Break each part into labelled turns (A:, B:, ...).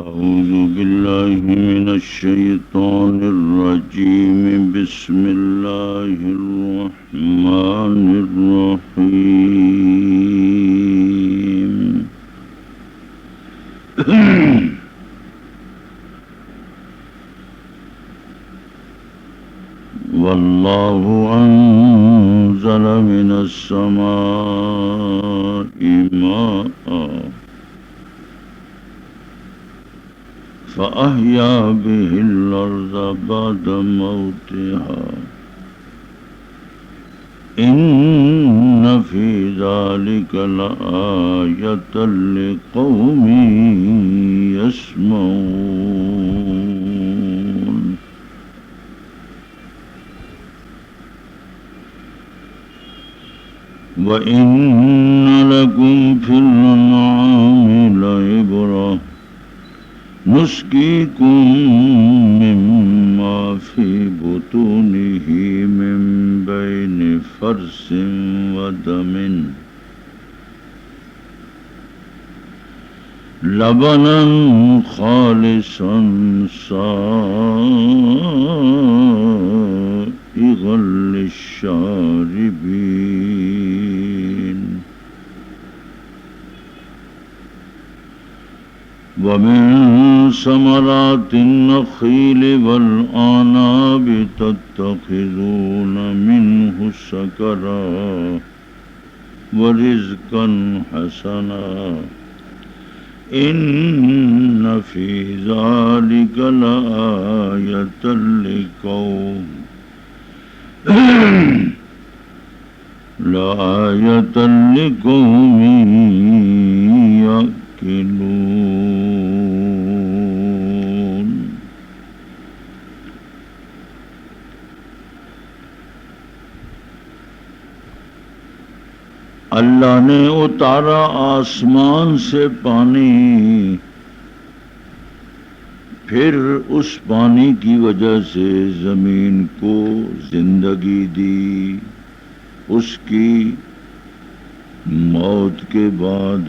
A: أعوذ بالله من الشيطان الرجيم بسم الله الرحمن الرحيم والله أنزل من السماء ماء فأحيا به الأرض بعد موتها إن في ذلك لآية لقوم يسمعون وإن لكم في الأنعام لعبرة نسقيكم مما في بطونه من بين فرث ودم لبنا خالصا سائغا للشاربين ومن ثمرات النخيل والأعناب تتخذون منه سكرا ورزقا حسنا إن في ذلك لآية لقوم يأكلون اللہ نے اتارا آسمان سے پانی، پھر اس پانی کی وجہ سے زمین کو زندگی دی، اس کی موت کے بعد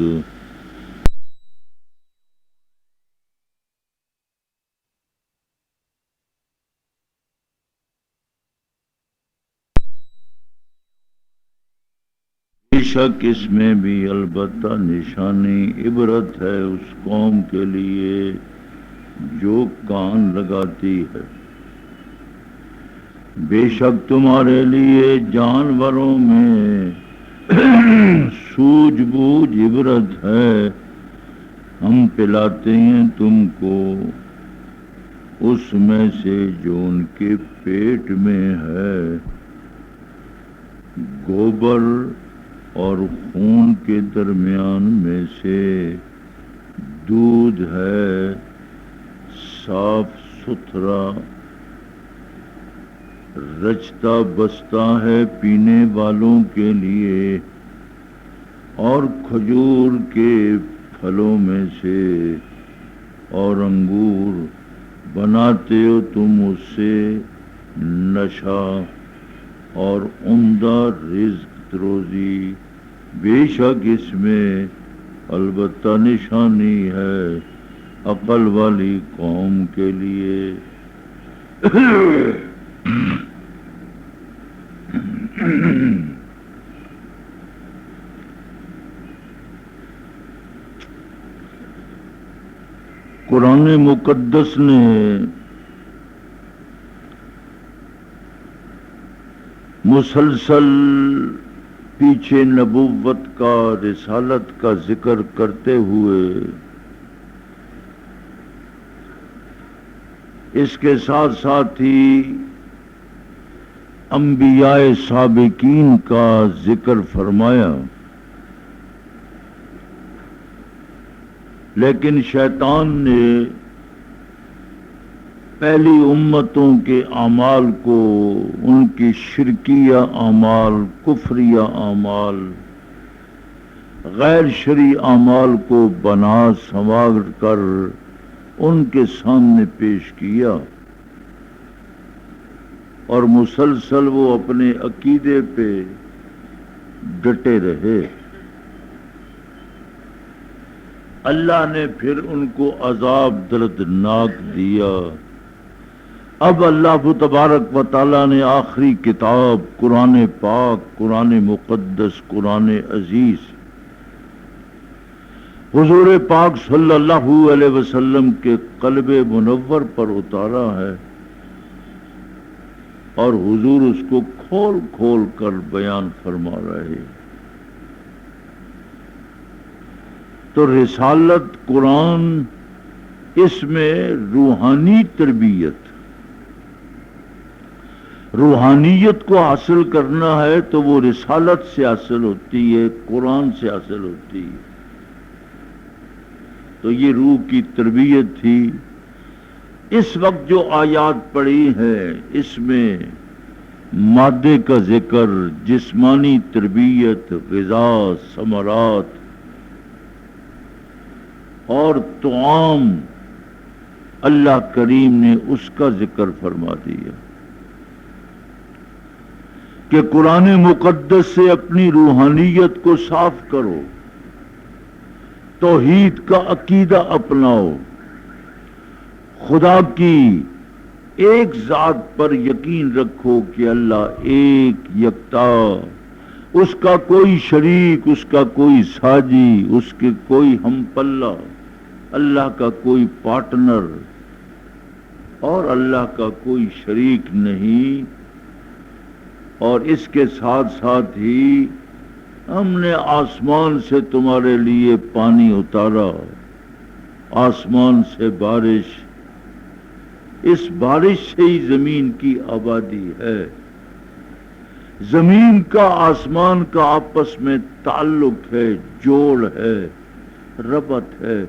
A: بے شک اس میں بھی البتہ نشانی عبرت ہے اس قوم کے لیے جو کان لگاتی ہے۔ بے شک تمہارے لیے جانوروں میں سوجھ بوجھ عبرت ہے، ہم پلاتے ہیں تم کو اس میں سے جو ان کے پیٹ میں ہے، گوبر اور خون کے درمیان میں سے دودھ ہے صاف ستھرا، رچتا بستا ہے پینے والوں کے لیے، اور کھجور کے پھلوں میں سے اور انگور بناتے ہو تم اس سے نشہ اور عمدہ رزق روزی۔ بے شک اس میں البتہ نشانی ہے عقل والی قوم کے لیے۔ قرآن مقدس نے مسلسل پیچھے نبوت کا، رسالت کا ذکر کرتے ہوئے اس کے ساتھ ساتھ ہی انبیاء سابقین کا ذکر فرمایا، لیکن شیطان نے پہلی امتوں کے اعمال کو، ان کی شرکیہ اعمال، کفریہ اعمال، غیر شرعی اعمال کو بنا سنوار کر ان کے سامنے پیش کیا، اور مسلسل وہ اپنے عقیدے پہ ڈٹے رہے۔ اللہ نے پھر ان کو عذاب دردناک دیا۔ اب اللہ تبارک و تعالیٰ نے آخری کتاب قرآن پاک، قرآن مقدس، قرآن عزیز حضور پاک صلی اللہ علیہ وسلم کے قلب منور پر اتارا ہے، اور حضور اس کو کھول کھول کر بیان فرما رہے۔ تو رسالت قرآن، اس میں روحانی تربیت، روحانیت کو حاصل کرنا ہے تو وہ رسالت سے حاصل ہوتی ہے، قرآن سے حاصل ہوتی ہے۔ تو یہ روح کی تربیت تھی۔ اس وقت جو آیات پڑھی ہیں اس میں مادے کا ذکر، جسمانی تربیت، غذا، ثمرات اور طعام، اللہ کریم نے اس کا ذکر فرما دیا کہ قرآن مقدس سے اپنی روحانیت کو صاف کرو، توحید کا عقیدہ اپناؤ، خدا کی ایک ذات پر یقین رکھو کہ اللہ ایک یکتا، اس کا کوئی شریک، اس کا کوئی ساجی، اس کے کوئی ہم پلہ، اللہ کا کوئی پارٹنر اور اللہ کا کوئی شریک نہیں۔ اور اس کے ساتھ ساتھ ہی ہم نے آسمان سے تمہارے لیے پانی اتارا، آسمان سے بارش، اس بارش سے ہی زمین کی آبادی ہے۔ زمین کا آسمان کا آپس میں تعلق ہے، جوڑ ہے، ربط ہے۔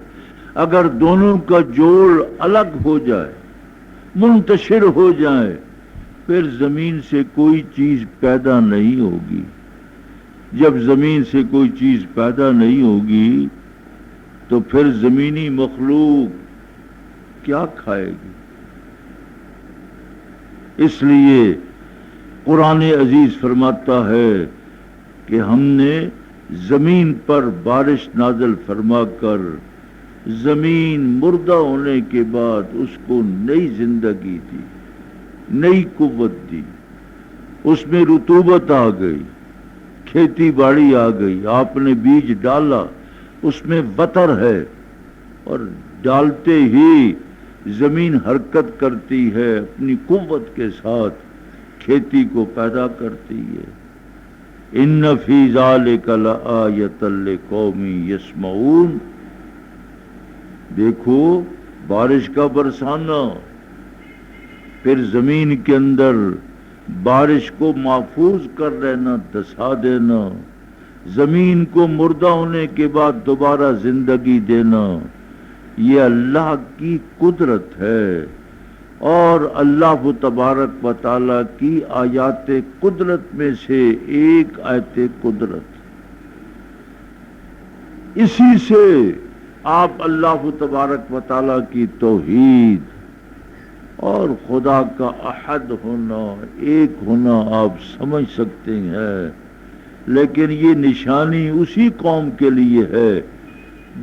A: اگر دونوں کا جوڑ الگ ہو جائے، منتشر ہو جائے، پھر زمین سے کوئی چیز پیدا نہیں ہوگی۔ جب زمین سے کوئی چیز پیدا نہیں ہوگی تو پھر زمینی مخلوق کیا کھائے گی؟ اس لیے قرآن عزیز فرماتا ہے کہ ہم نے زمین پر بارش نازل فرما کر زمین مردہ ہونے کے بعد اس کو نئی زندگی دی، نئی قوت دی، اس میں رطوبت آ گئی، کھیتی باڑی آ گئی، آپ نے بیج ڈالا، اس میں وتر ہے، اور ڈالتے ہی زمین حرکت کرتی ہے، اپنی قوت کے ساتھ کھیتی کو پیدا کرتی ہے۔ ان فی ذلک لآیۃ لقوم یسمعون، دیکھو بارش کا برسانا، پھر زمین کے اندر بارش کو محفوظ کر لینا، دسا دینا، زمین کو مردہ ہونے کے بعد دوبارہ زندگی دینا، یہ اللہ کی قدرت ہے، اور اللہ تبارک و تعالی کی آیات قدرت میں سے ایک آیت قدرت۔ اسی سے آپ اللہ تبارک و تعالی کی توحید اور خدا کا احد ہونا، ایک ہونا آپ سمجھ سکتے ہیں۔ لیکن یہ نشانی اسی قوم کے لیے ہے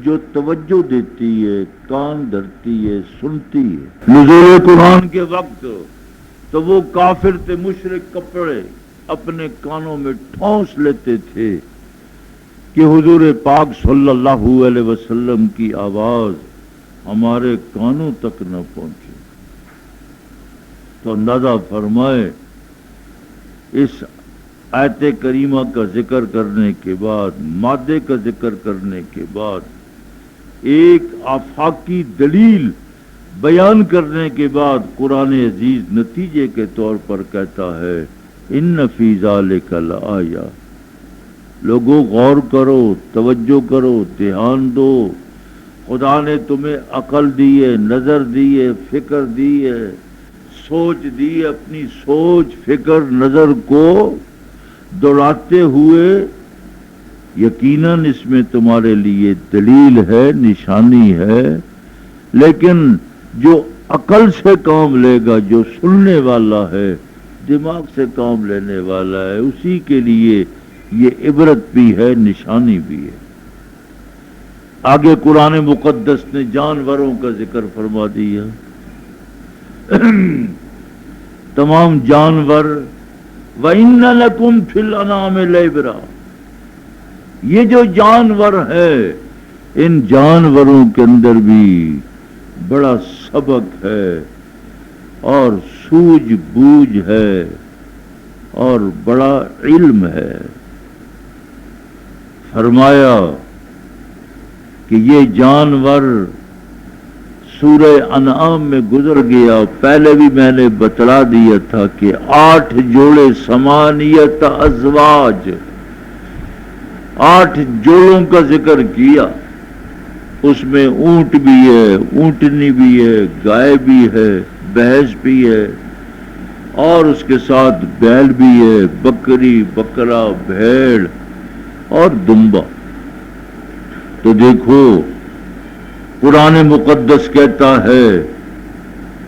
A: جو توجہ دیتی ہے، کان دھرتی ہے، سنتی ہے۔ نزول قرآن کے وقت تو وہ کافر تھے، مشرک کپڑے اپنے کانوں میں ٹھونس لیتے تھے کہ حضور پاک صلی اللہ علیہ وسلم کی آواز ہمارے کانوں تک نہ پہنچے۔ تو اندازہ فرمائے، اس آیت کریمہ کا ذکر کرنے کے بعد، مادے کا ذکر کرنے کے بعد، ایک آفاقی دلیل بیان کرنے کے بعد قرآن عزیز نتیجے کے طور پر کہتا ہے ان فی ذلک لآیہ۔ لوگوں غور کرو، توجہ کرو، دھیان دو، خدا نے تمہیں عقل دی ہے، نظر دی ہے، فکر دی ہے، سوچ دی ہے، اپنی سوچ، فکر، نظر کو دوڑاتے ہوئے یقیناً اس میں تمہارے لیے دلیل ہے، نشانی ہے۔ لیکن جو عقل سے کام لے گا، جو سننے والا ہے، دماغ سے کام لینے والا ہے، اسی کے لیے یہ عبرت بھی ہے، نشانی بھی ہے۔ آگے قرآن مقدس نے جانوروں کا ذکر فرما دیا. تمام جانور وَإِنَّ لَكُمْ فِي الْأَنْعَامِ لَعِبْرَةً، یہ جو جانور ہے ان جانوروں کے اندر بھی بڑا سبق ہے اور سوجھ بوجھ ہے اور بڑا علم ہے. فرمایا کہ یہ جانور سورہ انعام میں گزر گیا. پہلے بھی میں نے بتلا دیا تھا کہ 8 جوڑے ثمانیت ازواج، 8 جوڑوں کا ذکر کیا. اس میں اونٹ بھی ہے، اونٹنی بھی ہے، گائے بھی ہے، بھینس بھی ہے اور اس کے ساتھ بیل بھی ہے، بکری، بکرا، بھیڑ اور دمبا. تو دیکھو قرآن مقدس کہتا ہے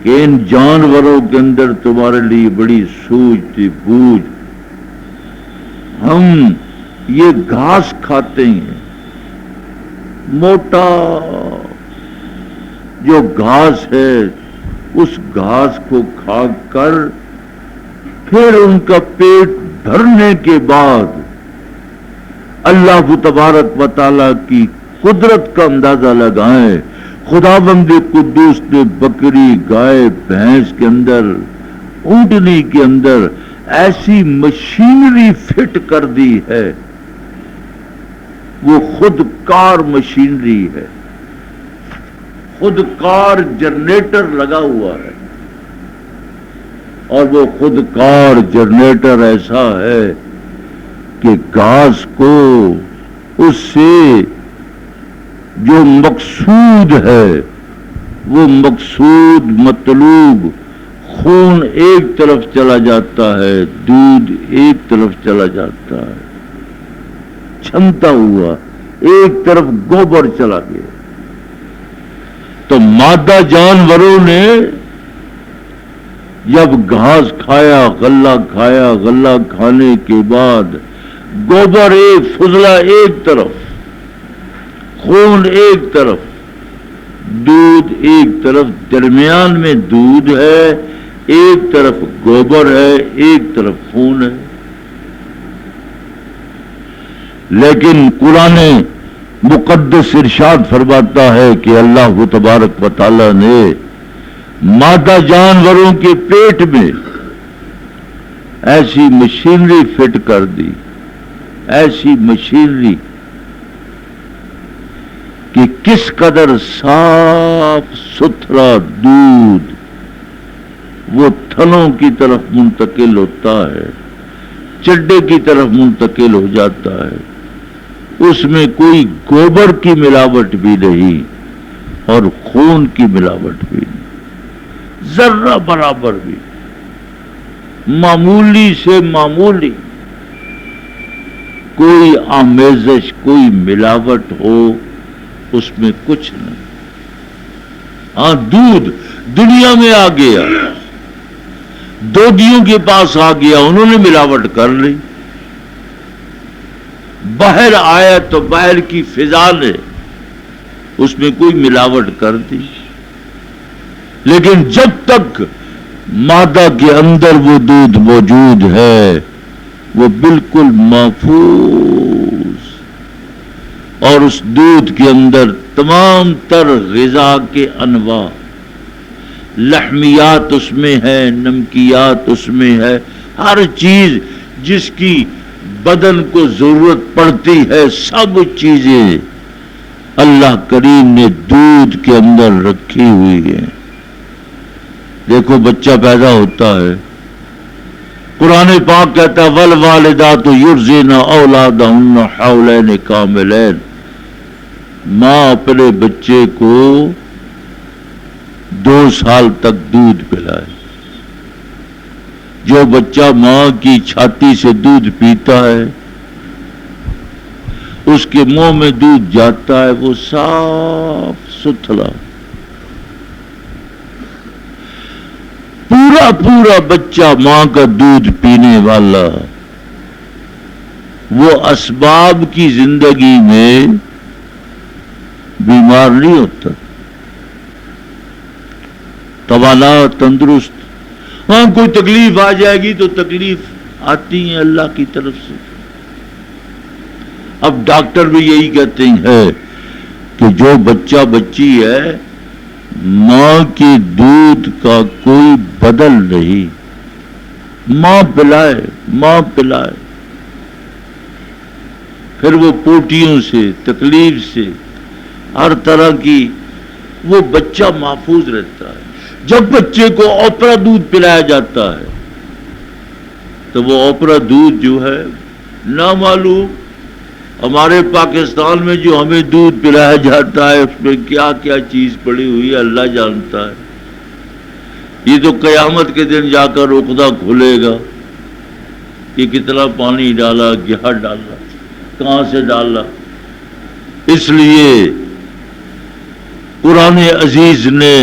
A: کہ ان جانوروں کے اندر تمہارے لیے بڑی سوجھ تھی، بوجھ. ہم یہ گھاس کھاتے ہیں، موٹا جو گھاس ہے اس گھاس کو کھا کر پھر ان کا پیٹ بھرنے کے بعد اللہ تبارک و تعالیٰ کی قدرت کا اندازہ لگائیں. خداوند قدوس نے بکری، گائے، بھینس کے اندر، اونٹنی کے اندر ایسی مشینری فٹ کر دی ہے، وہ خود کار مشینری ہے، خود کار جنریٹر لگا ہوا ہے. اور وہ خود کار جنریٹر ایسا ہے کہ گھاس کو اس سے جو مقصود ہے، وہ مقصود مطلوب خون ایک طرف چلا جاتا ہے، دودھ ایک طرف چلا جاتا ہے، چھنتا ہوا ایک طرف گوبر چلا گیا. تو مادہ جانوروں نے جب گھاس کھایا، غلہ کھایا، غلہ کھانے کے بعد گوبر ایک، فضلہ ایک طرف، خون ایک طرف، دودھ ایک طرف، درمیان میں دودھ ہے، ایک طرف گوبر ہے، ایک طرف خون ہے. لیکن قرآن مقدس ارشاد فرماتا ہے کہ اللہ تبارک و تعالی نے مادہ جانوروں کے پیٹ میں ایسی مشینری فٹ کر دی، ایسی مشینری کہ کس قدر صاف ستھرا دودھ وہ تھنوں کی طرف منتقل ہوتا ہے، چڈے کی طرف منتقل ہو جاتا ہے. اس میں کوئی گوبر کی ملاوٹ بھی نہیں اور خون کی ملاوٹ بھی نہیں، ذرہ برابر بھی. معمولی سے معمولی کوئی آمیزش، کوئی ملاوٹ ہو اس میں کچھ نہیں. ہاں دودھ دنیا میں آ گیا، دودھیوں کے پاس آ گیا، انہوں نے ملاوٹ کر لی. باہر آیا تو باہر کی فضا نے اس میں کوئی ملاوٹ کر دی. لیکن جب تک مادہ کے اندر وہ دودھ موجود ہے وہ بالکل محفوظ، اور اس دودھ کے اندر تمام تر غذا کے انواع، لحمیات اس میں ہے، نمکیات اس میں ہے، ہر چیز جس کی بدن کو ضرورت پڑتی ہے سب چیزیں اللہ کریم نے دودھ کے اندر رکھی ہوئی ہیں. دیکھو بچہ پیدا ہوتا ہے، قرآن پاک کہتا ہے والوالدات یرضعن اولادہن حولین کاملین. ماں اپنے بچے کو 2 سال تک دودھ پلائے. جو بچہ ماں کی چھاتی سے دودھ پیتا ہے اس کے منہ میں دودھ جاتا ہے، وہ صاف ستھرا پورا پورا بچہ ماں کا دودھ پینے والا. وہ اسباب کی زندگی میں بیمار نہیں ہوتا، توانا تندرست. ہاں کوئی تکلیف آ جائے گی تو تکلیف آتی ہیں اللہ کی طرف سے. اب ڈاکٹر بھی یہی کہتے ہیں کہ جو بچہ بچی ہے ماں کے دودھ کا کوئی بدل نہیں، ماں پلائے ماں پلائے. پھر وہ پوٹیوں سے تکلیف سے ہر طرح کی وہ بچہ محفوظ رہتا ہے. جب بچے کو اوپرا دودھ پلایا جاتا ہے تو وہ اوپرا دودھ جو ہے نامعلوم. ہمارے پاکستان میں جو ہمیں دودھ پلایا جاتا ہے اس میں کیا کیا چیز پڑی ہوئی ہے اللہ جانتا ہے. یہ تو قیامت کے دن جا کر عقدہ کھلے گا کہ کتنا پانی ڈالا، کیا ڈالا، کہاں سے ڈالا. اس لیے قرآن عزیز نے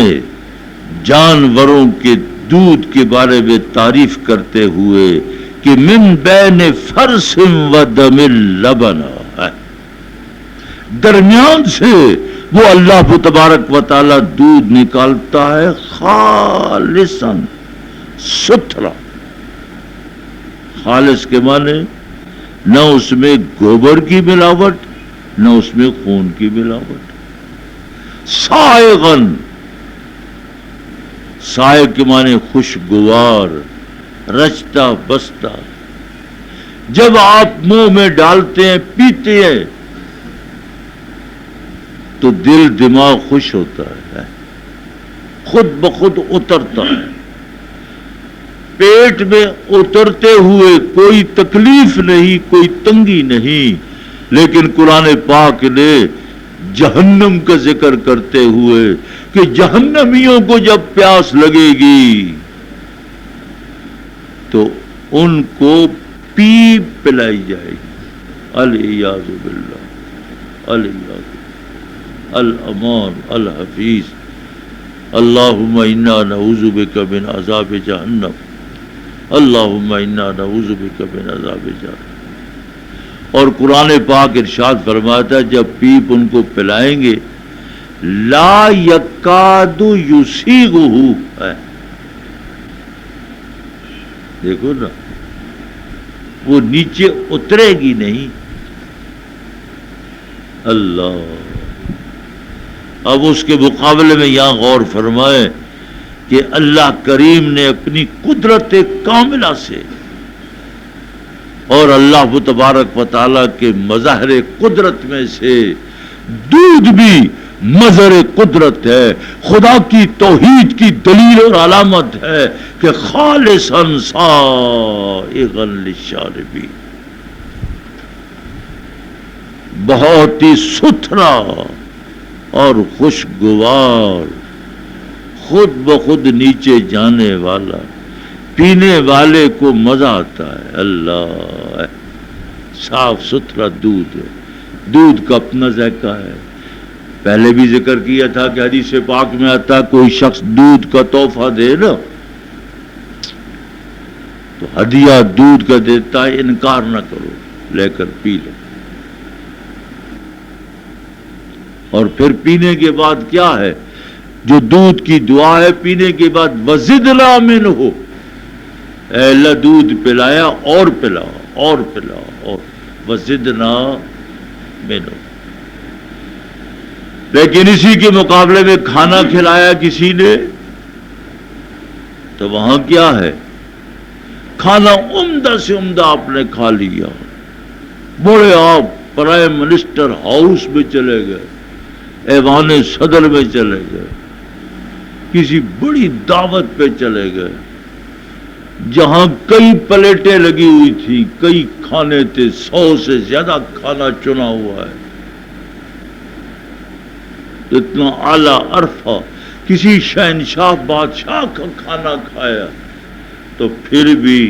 A: جانوروں کے دودھ کے بارے میں تعریف کرتے ہوئے کہ من بین فرث و دم لبن، درمیان سے وہ اللہ تبارک و تعالی دودھ نکالتا ہے خالصاً، ستھرا. خالص کے معنی نہ اس میں گوبر کی ملاوٹ نہ اس میں خون کی ملاوٹ. سائغن، سائغ کے معنی خوشگوار، رچتا بستا. جب آپ منہ میں ڈالتے ہیں پیتے ہیں تو دل دماغ خوش ہوتا ہے، خود بخود اترتا ہے. پیٹ میں اترتے ہوئے کوئی تکلیف نہیں، کوئی تنگی نہیں. لیکن قرآن پاک نے جہنم کا ذکر کرتے ہوئے کہ جہنمیوں کو جب پیاس لگے گی تو ان کو پیپ پلائی جائے گی. الیاذ باللہ، الیاذ الامان الحفیظ. اللہم انا نعوذ بک من عذاب جہنم، اللہم انا نعوذ بک من عذاب جہنم. اور قرآن پاک ارشاد فرماتا ہے جب پیپ ان کو پلائیں گے لا یکاد یسیغہ، دیکھو نا وہ نیچے اترے گی نہیں. اللہ. اب اس کے مقابلے میں یہاں غور فرمائے کہ اللہ کریم نے اپنی قدرت کاملہ سے اور اللہ تبارک و تعالیٰ کے مظاہر قدرت میں سے دودھ بھی مظہر قدرت ہے، خدا کی توحید کی دلیل اور علامت ہے کہ خالصاً سائغاً للشاربین، بہت ہی ستھرا اور خوشگوار، خود بخود نیچے جانے والا، پینے والے کو مزہ آتا ہے. اللہ، صاف ستھرا دودھ ہے. دودھ کا اپنا ذائقہ ہے. پہلے بھی ذکر کیا تھا کہ حدیث پاک میں آتا کوئی شخص دودھ کا تحفہ دے نا تو ہدیہ دودھ کا دیتا ہے، انکار نہ کرو، لے کر پی لو. اور پھر پینے کے بعد کیا ہے جو دودھ کی دعا ہے پینے کے بعد وزدنا منہ، اے اللہ دودھ پلایا اور پلاؤ اور پلاؤ اور وزدنا منہ. لیکن اسی کے مقابلے میں کھانا کھلایا کسی نے تو وہاں کیا ہے کھانا عمدہ سے عمدہ آپ نے کھا لیا، بڑے آپ پرائم منسٹر ہاؤس میں چلے گئے، ایوان صدر میں چلے گئے، کسی بڑی دعوت پہ چلے گئے جہاں کئی پلیٹیں لگی ہوئی تھی، کئی کھانے تھے، 100 سے زیادہ کھانا چنا ہوا ہے، اتنا اعلیٰ عرفہ کسی شہنشاہ بادشاہ کا کھانا کھایا تو پھر بھی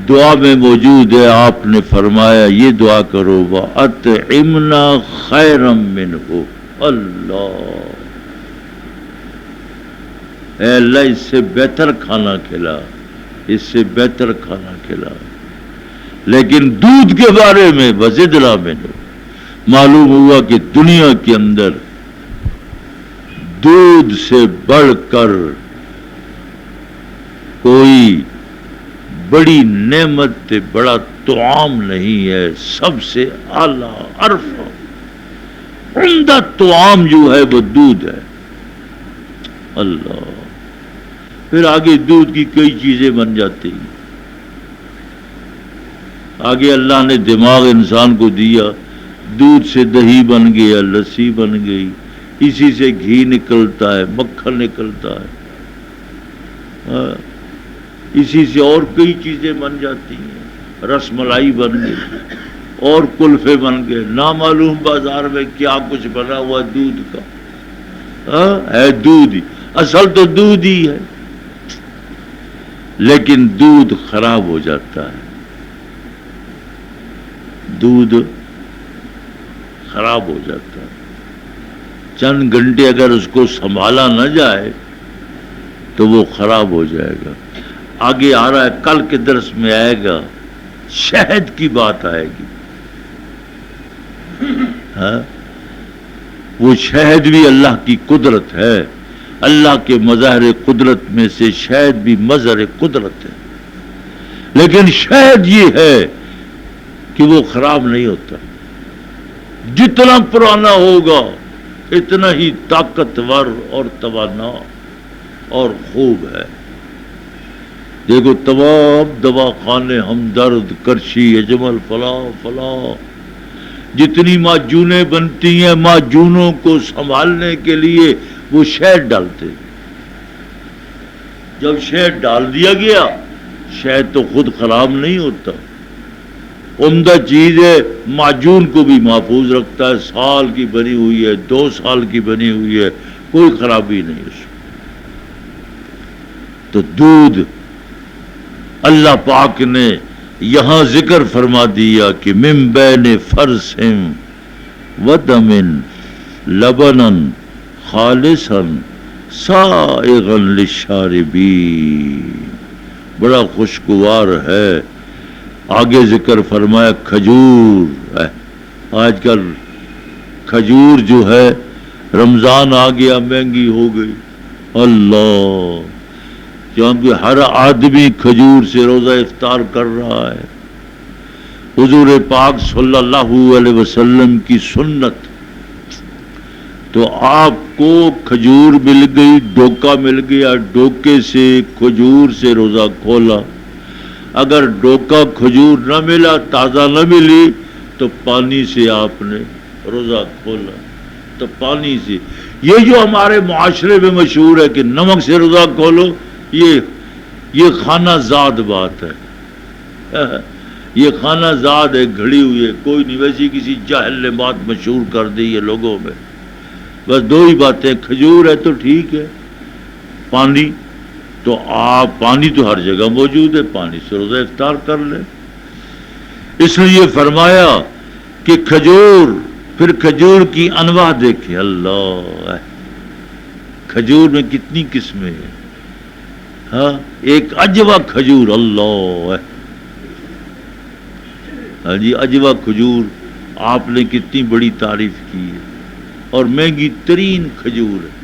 A: دعا میں موجود ہے. آپ نے فرمایا یہ دعا کرو وَأَطْعِمْنَا خَيْرًا مِّنْهُ. اللہ، اے اللہ اس سے بہتر کھانا کھلا، اس سے بہتر کھانا کھلا. لیکن دودھ کے بارے میں وزدنا منہ، معلوم ہوا کہ دنیا کے اندر دودھ سے بڑھ کر کوئی بڑی نعمت بڑا طعام نہیں ہے. سب سے اعلیٰ عرفہ عمدہ طعام جو ہے وہ دودھ ہے. اللہ، پھر آگے دودھ کی کئی چیزیں بن جاتی ہیں. آگے اللہ نے دماغ انسان کو دیا، دودھ سے دہی بن گیا، لسی بن گئی، اسی سے گھی نکلتا ہے، مکھن نکلتا ہے، اسی سے اور کئی چیزیں بن جاتی ہیں. رس ملائی بن گئی اور کلفے بن گئے. نامعلوم بازار میں کیا کچھ بنا ہوا دودھ کا، ہے دودھ ہی، اصل تو دودھ ہی ہے. لیکن دودھ خراب ہو جاتا ہے، دودھ خراب ہو جاتا ہے. چند گھنٹے اگر اس کو سنبھالا نہ جائے تو وہ خراب ہو جائے گا. آگے آ رہا ہے، کل کے درس میں آئے گا، شہد کی بات آئے گی. وہ شہد بھی اللہ کی قدرت ہے. اللہ کے مظاہر قدرت میں سے شہد بھی مظہر قدرت ہے. لیکن شہد یہ ہے کہ وہ خراب نہیں ہوتا. جتنا پرانا ہوگا اتنا ہی طاقتور اور توانا اور خوب ہے. دیکھو تمام دواخانے، ہمدرد، کرشی، اجمل، فلاں فلاں، جتنی معجونیں بنتی ہیں، معجونوں کو سنبھالنے کے لیے وہ شہد ڈالتے. جب شہد ڈال دیا گیا، شہد تو خود خراب نہیں ہوتا، عمدہ چیز ہے، معجون کو بھی محفوظ رکھتا ہے. سال کی بنی ہوئی ہے، 2 سال کی بنی ہوئی ہے، کوئی خرابی نہیں اس میں. تو دودھ اللہ پاک نے یہاں ذکر فرما دیا کہ من بین فرث ودم لبنا خالصا سائغا للشاربین، بڑا خوشگوار ہے. آگے ذکر فرمایا کھجور. آج کل کھجور جو ہے، رمضان آ گیا مہنگی ہو گئی. اللہ، کیونکہ ہر آدمی کھجور سے روزہ افطار کر رہا ہے. حضور پاک صلی اللہ علیہ وسلم کی سنت، تو آپ کو کھجور مل گئی، ڈوکا مل گیا، ڈوکے سے کھجور سے روزہ کھولا. اگر ڈوکا کھجور نہ ملا، تازہ نہ ملی، تو پانی سے آپ نے روزہ کھولا. تو پانی سے، یہ جو ہمارے معاشرے میں مشہور ہے کہ نمک سے روزہ کھولو، یہ خانہ زاد بات ہے. یہ خانہ زاد ہے، گھڑی ہوئی ہے. کوئی نہیں، ویسی کسی جاہل نے بات مشہور کر دی ہے لوگوں میں. بس 2 ہی باتیں، کھجور ہے تو ٹھیک ہے، پانی تو پانی تو ہر جگہ موجود ہے، پانی سے روزہ افطار کر لیں. اس لیے فرمایا کہ کھجور، پھر کھجور کی انواع دیکھیں. اللہ، کھجور میں کتنی قسمیں ہیں. ہاں، ایک اجوا کھجور. اللہ، ہاں جی، اجوا کھجور آپ نے کتنی بڑی تعریف کی ہے، اور مہنگی ترین کھجور ہے.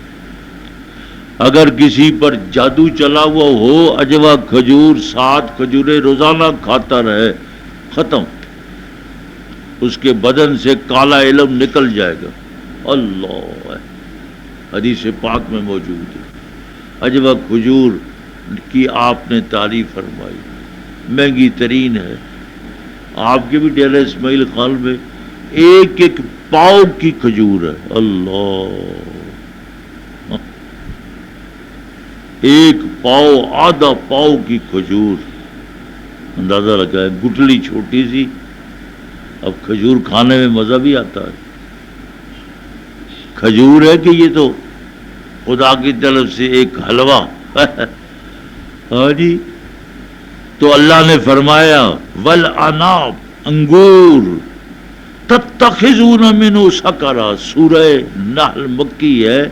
A: اگر کسی پر جادو چلا ہوا ہو، اجوا کھجور 7 کھجوریں روزانہ کھاتا رہے، ختم، اس کے بدن سے کالا علم نکل جائے گا. اللہ، حدیث پاک میں موجود ہے. اجوا کھجور کی آپ نے تعریف فرمائی، مہنگی ترین ہے. آپ کے بھی ڈیرہ اسماعیل خان میں 1 پاؤ کی کھجور ہے. اللہ، 1 پاؤ، آدھا پاؤ کی کھجور. اندازہ لگائیں، گٹلی چھوٹی سی. اب کھجور کھانے میں مزہ بھی آتا ہے. کھجور ہے کہ یہ تو خدا کی طرف سے ایک حلوہ. ہاں جی. تو اللہ نے فرمایا والعناب، انگور، تتخذون منہ سکرا. سورہ نحل مکی ہے.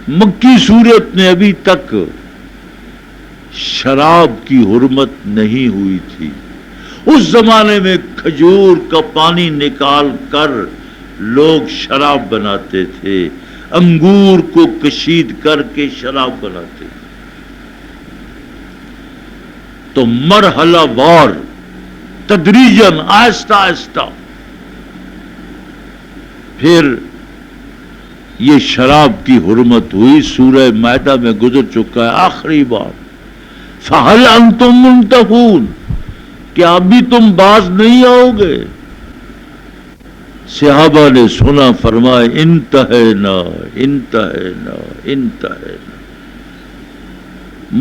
A: مکی سورت میں ابھی تک شراب کی حرمت نہیں ہوئی تھی. اس زمانے میں کھجور کا پانی نکال کر لوگ شراب بناتے تھے، انگور کو کشید کر کے شراب بناتے تھے. تو مرحلہ وار تدریجاً آہستہ آہستہ پھر یہ شراب کی حرمت ہوئی. سورہ مائدہ میں گزر چکا ہے آخری بار. فَهَلْ أَنْتُمْ مُنْتَهُونَ، کیا ابھی تم باز نہیں آؤ گے؟ صحابہ نے سنا، فرمائے انتہینا انتہینا انتہینا.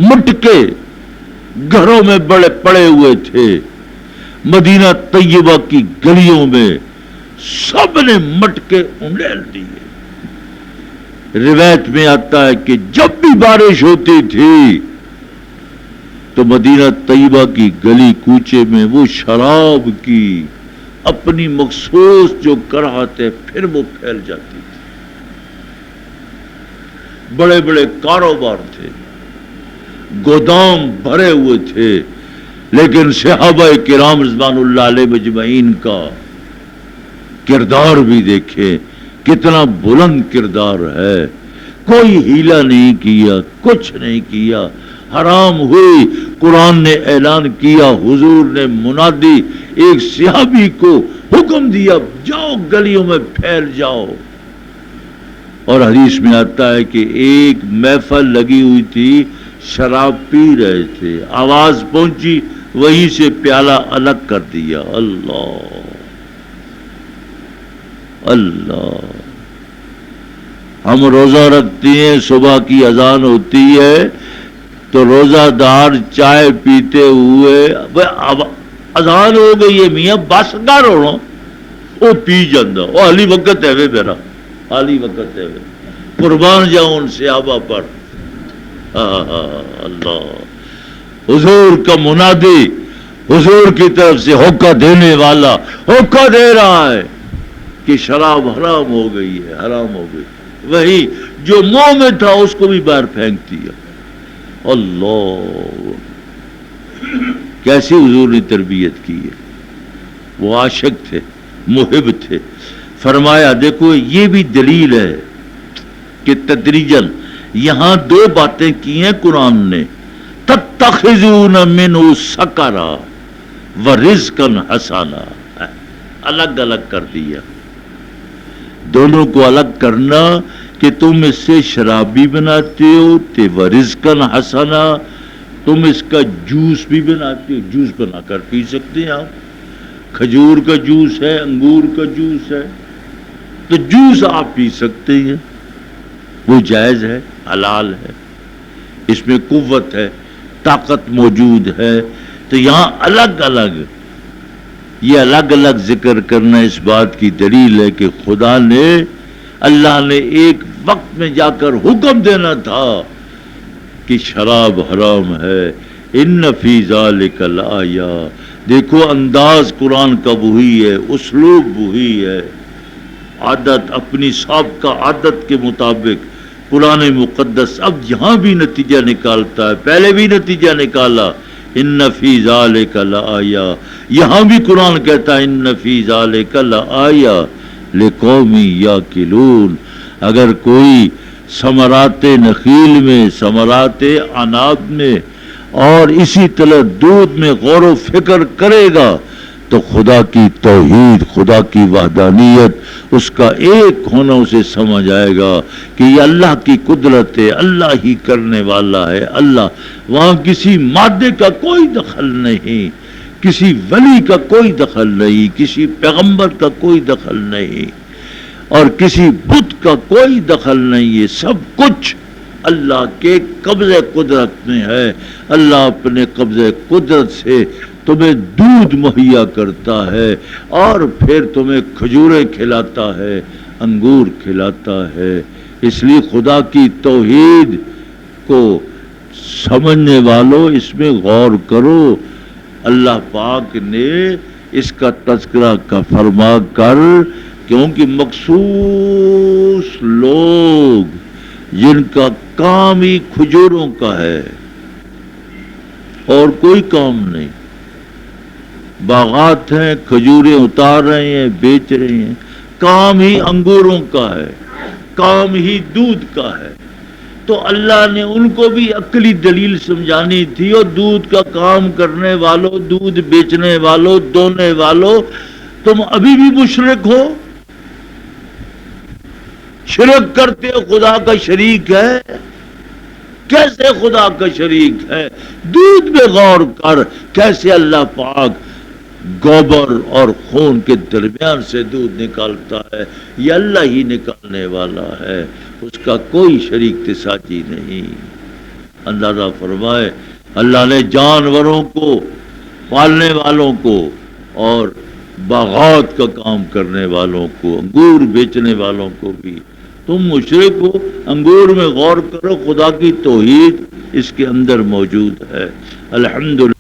A: مٹکے گھروں میں بڑے پڑے ہوئے تھے، مدینہ طیبہ کی گلیوں میں سب نے مٹکے انڈیل دیے. روایت میں آتا ہے کہ جب بھی بارش ہوتی تھی تو مدینہ طیبہ کی گلی کوچے میں وہ شراب کی اپنی مخصوص جو کراہتے پھر وہ پھیل جاتی تھی. بڑے بڑے کاروبار تھے، گودام بھرے ہوئے تھے، لیکن صحابہ کرام رضوان اللہ علیہ مجمعین کا کردار بھی دیکھیں، کتنا بلند کردار ہے. کوئی ہیلا نہیں کیا، کچھ نہیں کیا. حرام ہوئی، قرآن نے اعلان کیا، حضور نے منادی ایک صحابی کو حکم دیا، جاؤ گلیوں میں پھیل جاؤ. اور حدیث میں آتا ہے کہ ایک محفل لگی ہوئی تھی، شراب پی رہے تھے، آواز پہنچی، وہیں سے پیالہ الگ کر دیا. اللہ اللہ. ہم روزہ رکھتے ہیں، صبح کی اذان ہوتی ہے تو روزہ دار چائے پیتے ہوئے اذان ہو گئی ہے میاں بس کر ہونا، وہ پی جاندہ. وہ حالی وقت ہے وے میرا، حالی وقت ہے وے. قربان جاؤں ان صحابہ پر. اللہ. حضور کا منادی، حضور کی طرف سے ہوکا دینے والا ہوکا دے رہا ہے کہ شراب حرام ہو گئی ہے، حرام ہو گئی. وہی جو منہ میں تھا اس کو بھی باہر پھینک دیا. اللہ، کیسی حضور نے تربیت کی ہے. وہ عاشق تھے، محب تھے. فرمایا دیکھو یہ بھی دلیل ہے کہ تدریجاً یہاں دو باتیں کی ہیں قرآن نے. تتخذون منہ سکرا ورزقا حسنا، الگ الگ کر دیا. دونوں کو الگ کرنا کہ تم اس سے شراب بھی بناتے ہو ورزقا حسنا، تم اس کا جوس بھی بناتے ہو، جوس بنا کر پی سکتے ہیں آپ. کھجور کا جوس ہے، انگور کا جوس ہے، تو جوس آپ پی سکتے ہیں، وہ جائز ہے، حلال ہے، اس میں قوت ہے، طاقت موجود ہے. تو یہاں الگ الگ، یہ الگ الگ ذکر کرنا اس بات کی دلیل ہے کہ خدا نے، اللہ نے ایک وقت میں جا کر حکم دینا تھا کہ شراب حرام ہے. ان فی ذالک لآیہ. دیکھو انداز قرآن کا وہی ہے، اسلوب وہی ہے. عادت اپنی سابقہ عادت کے مطابق قرآن مقدس اب یہاں بھی نتیجہ نکالتا ہے، پہلے بھی نتیجہ نکالا. ان فی ذالک لآیہ، یہاں بھی قرآن کہتا ہے ان فی ذالک لآیہ لقوم یاکلون. اگر کوئی ثمرات نخیل میں، ثمرات عناب میں اور اسی طرح دودھ میں غور و فکر کرے گا تو خدا کی توحید، خدا کی وحدانیت، اس کا ایک ہونا اسے سمجھ آئے گا کہ یہ اللہ کی قدرت ہے، اللہ ہی کرنے والا ہے. اللہ، وہاں کسی مادے کا کوئی دخل نہیں، کسی ولی کا کوئی دخل نہیں، کسی پیغمبر کا کوئی دخل نہیں، اور کسی بت کا کوئی دخل نہیں ہے. سب کچھ اللہ کے قبضہ قدرت میں ہے. اللہ اپنے قبضہ قدرت سے تمہیں دودھ مہیا کرتا ہے اور پھر تمہیں کھجوریں کھلاتا ہے، انگور کھلاتا ہے. اس لیے خدا کی توحید کو سمجھنے والوں اس میں غور کرو. اللہ پاک نے اس کا تذکرہ کا فرما کر، کیونکہ مخصوص لوگ جن کا کام ہی کھجوروں کا ہے اور کوئی کام نہیں، باغات ہیں، کھجوریں اتار رہے ہیں، بیچ رہے ہیں، کام ہی انگوروں کا ہے، کام ہی دودھ کا ہے، تو اللہ نے ان کو بھی عقلی دلیل سمجھانی تھی، اور دودھ کا کام کرنے والوں، دودھ بیچنے والوں، دونے والوں، تم ابھی بھی مشرک ہو، شرک کرتے ہو، خدا کا شریک ہے۔ کیسے خدا کا شریک ہے؟ دودھ میں غور کر، کیسے اللہ پاک گوبر اور خون کے درمیان سے دودھ نکالتا ہے، یہ اللہ ہی نکالنے والا ہے، اس کا کوئی شریک تساجی نہیں۔ اندازہ فرمائے، اللہ نے جانوروں کو، پالنے والوں کو اور باغات کا کام کرنے والوں کو، انگور بیچنے والوں کو بھی، تم مشرک ہو۔ انگور میں غور کرو، خدا کی توحید اس کے اندر موجود ہے۔ الحمدللہ